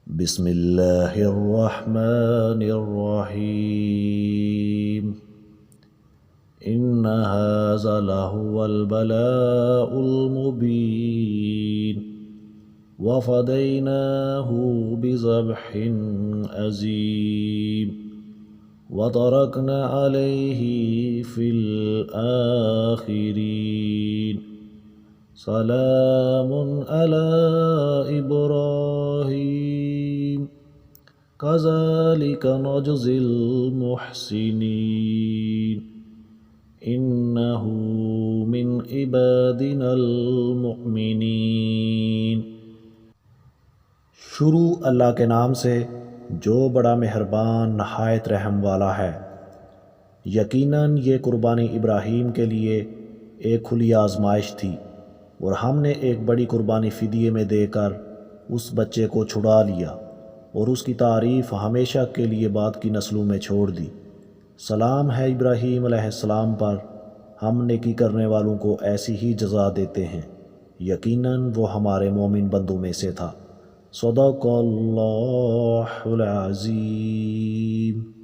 बिस्मिल्लाहिर्रहमानिर्रहीम। इन्ना हाज़ा लहुवल बलाउल मुबीन व फ़दैनाहु बिज़ब्हिन अज़ीम व तरकना अलैहि फ़िल आख़िरीन। सलामुन अला इब्राहीम कज़ालिका नजज़िल मुहसिनीन। इन्नहु मिन इबादिनल मुअमिनीन। शुरू अल्लाह के नाम से जो बड़ा मेहरबान नहायत रहम वाला है। यकीनन ये कुर्बानी इब्राहीम के लिए एक खुली आजमाइश थी और हमने एक बड़ी कुर्बानी फ़िदिये में देकर उस बच्चे को छुड़ा लिया और उसकी तारीफ़ हमेशा के लिए बाद की नस्लों में छोड़ दी। सलाम है इब्राहीम अलैहिस्सलाम पर, हम नेकी करने वालों को ऐसी ही जज़ा देते हैं। यकीनन वो हमारे मोमिन बंदों में से था। सदक़ल्लाहुल अज़ीम।